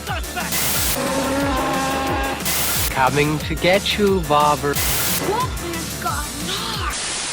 suspect! Coming to get you, Bobber. Walter's got Nards!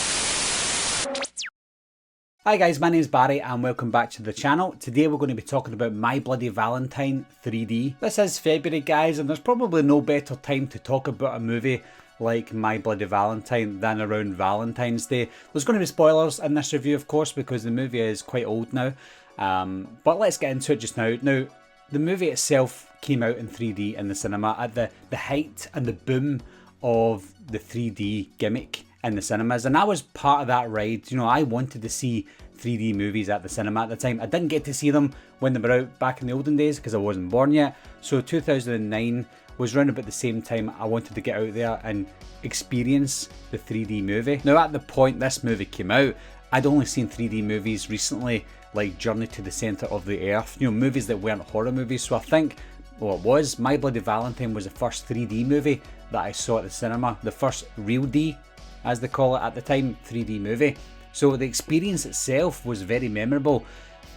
Hi guys, my name is Barry and welcome back to the channel. Today we're going to be talking about My Bloody Valentine 3D. This is February guys, and there's probably no better time to talk about a movie like My Bloody Valentine than around Valentine's Day. There's going to be spoilers in this review of course because the movie is quite old now, but let's get into it just now. Now, the movie itself came out in 3D in the cinema at the height and the boom of the 3D gimmick in the cinemas, and I was part of that ride. You know, I wanted to see 3D movies at the cinema at the time. I didn't get to see them when they were out back in the olden days because I wasn't born yet, so 2009 was around about the same time I wanted to get out there and experience the 3D movie. Now at the point this movie came out, I'd only seen 3D movies recently, like Journey to the Centre of the Earth, you know, movies that weren't horror movies. So I think, well, it was My Bloody Valentine was the first 3D movie that I saw at the cinema, the first real D, as they call it at the time, 3D movie. So the experience itself was very memorable.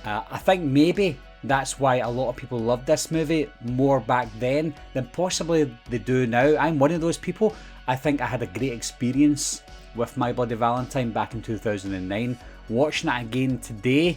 I think maybe that's why a lot of people loved this movie more back then than possibly they do now. I'm one of those people. I think I had a great experience with My Bloody Valentine back in 2009. Watching it again today,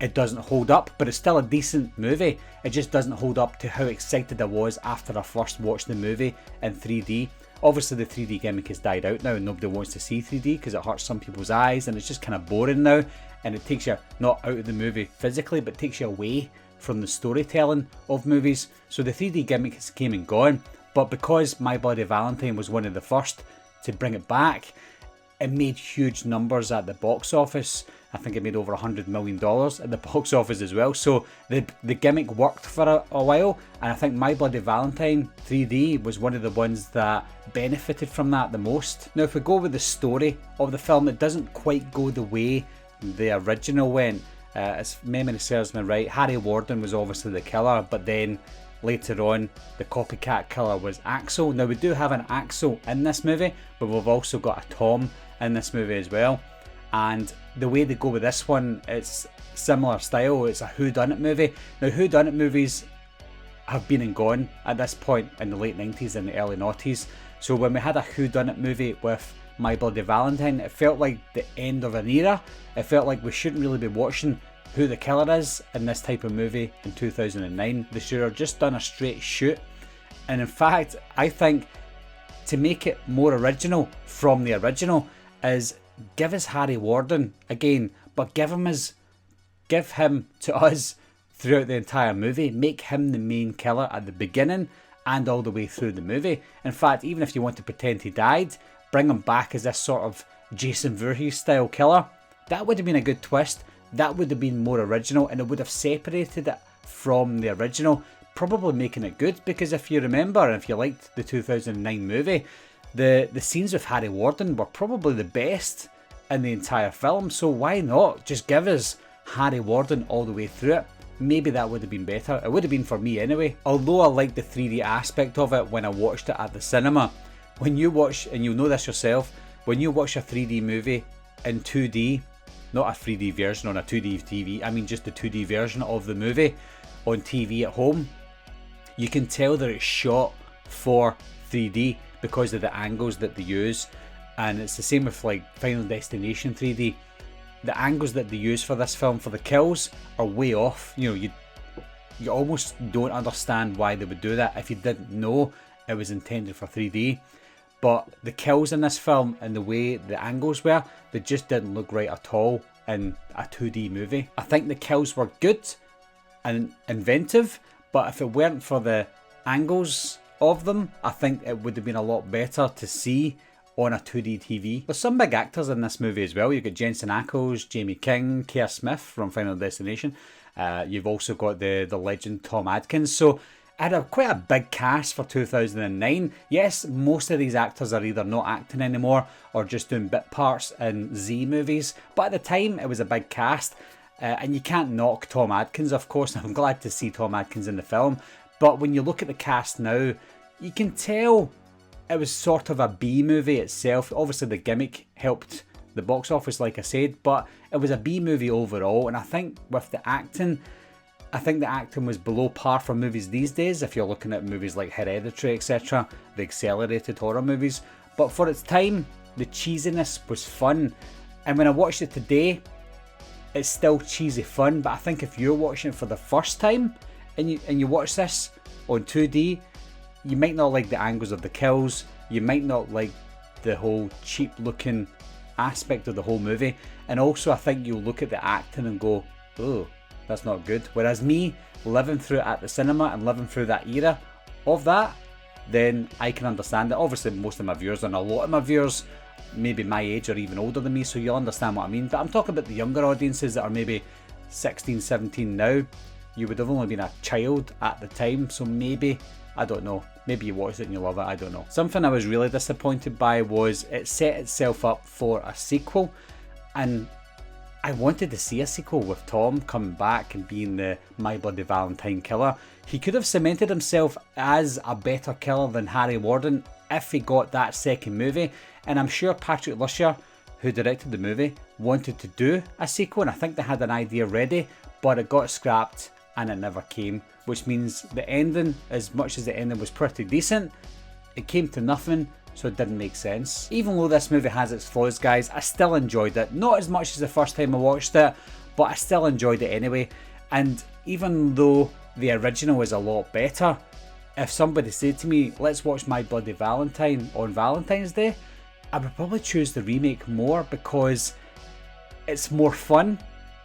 it doesn't hold up, but it's still a decent movie. It just doesn't hold up to how excited I was after I first watched the movie in 3D. Obviously the 3D gimmick has died out now and nobody wants to see 3D because it hurts some people's eyes and it's just kind of boring now, and it takes you not out of the movie physically but takes you away from the storytelling of movies. So the 3D gimmick has came and gone, but because My Bloody Valentine was one of the first to bring it back, it made huge numbers at the box office. I think it made over $100 million at the box office as well. So the gimmick worked for a while, and I think My Bloody Valentine 3D was one of the ones that benefited from that the most. Now if we go with the story of the film, it doesn't quite go the way the original went. As memory serves me right, Harry Warden was obviously the killer, but then later on the copycat killer was Axel. Now we do have an Axel in this movie, but we've also got a Tom in this movie as well. And the way they go with this one, it's similar style. It's a whodunit movie. Now whodunit movies have been and gone at this point in the late 90s and the early noughties. So when we had a whodunit movie with My Bloody Valentine, it felt like the end of an era. It felt like we shouldn't really be watching who the killer is in this type of movie in 2009. They should have just done a straight shoot. And in fact, I think to make it more original from the original is give us Harry Warden again, but give him to us throughout the entire movie. Make him the main killer at the beginning and all the way through the movie. In fact, even if you want to pretend he died, bring him back as this sort of Jason Voorhees style killer. That would have been a good twist. That would have been more original, and it would have separated it from the original, probably making it good. Because if you remember, and if you liked the 2009 movie, the scenes with Harry Warden were probably the best in the entire film. So why not just give us Harry Warden all the way through it? Maybe that would have been better. It would have been for me anyway. Although I liked the 3D aspect of it when I watched it at the cinema, when you watch, and you'll know this yourself, when you watch a 3D movie in 2D, not a 3D version on a 2D TV, I mean just the 2D version of the movie on TV at home, you can tell that it's shot for 3D because of the angles that they use. And it's the same with like Final Destination 3D. The angles that they use for this film for the kills are way off. You know, you almost don't understand why they would do that if you didn't know it was intended for 3D. But the kills in this film and the way the angles were, they just didn't look right at all in a 2D movie. I think the kills were good and inventive, but if it weren't for the angles of them, I think it would have been a lot better to see on a 2D TV. There's some big actors in this movie as well. You've got Jensen Ackles, Jamie King, Keir Smith from Final Destination. You've also got the legend Tom Adkins. So I had quite a big cast for 2009. Yes, most of these actors are either not acting anymore or just doing bit parts in Z movies. But at the time, it was a big cast. And you can't knock Tom Adkins, of course. I'm glad to see Tom Adkins in the film. But when you look at the cast now, you can tell it was sort of a B movie itself. Obviously the gimmick helped the box office, like I said, but it was a B movie overall. And I think with the acting, I think the acting was below par for movies these days, if you're looking at movies like Hereditary, etc., the accelerated horror movies. But for its time, the cheesiness was fun. And when I watched it today, it's still cheesy fun. But I think if you're watching it for the first time and you watch this on 2D, you might not like the angles of the kills. You might not like the whole cheap looking aspect of the whole movie. And also I think you'll look at the acting and go, oh, that's not good. Whereas me, living through it at the cinema and living through that era of that, then I can understand it. Obviously most of my viewers and a lot of my viewers maybe my age or even older than me, so you'll understand what I mean. But I'm talking about the younger audiences that are maybe 16, 17 now. You would have only been a child at the time, so maybe, I don't know, maybe you watched it and you love it, I don't know. Something I was really disappointed by was it set itself up for a sequel, and I wanted to see a sequel with Tom coming back and being the My Bloody Valentine killer. He could have cemented himself as a better killer than Harry Warden if he got that second movie, and I'm sure Patrick Lussier, who directed the movie, wanted to do a sequel, and I think they had an idea ready, but it got scrapped and it never came, which means the ending, as much as the ending was pretty decent, it came to nothing, so it didn't make sense. Even though this movie has its flaws, guys, I still enjoyed it. Not as much as the first time I watched it, but I still enjoyed it anyway. And even though the original is a lot better, if somebody said to me, let's watch My Bloody Valentine on Valentine's Day, I would probably choose the remake more because it's more fun,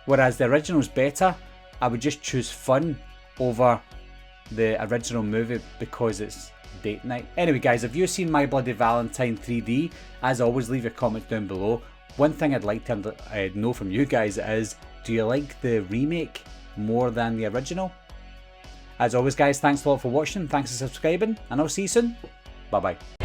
whereas the original's better. I would just choose fun over the original movie because it's date night. Anyway guys, if you've seen My Bloody Valentine 3D, as always leave your comments down below. One thing I'd like to know from you guys is, do you like the remake more than the original? As always guys, thanks a lot for watching, thanks for subscribing, and I'll see you soon. Bye bye.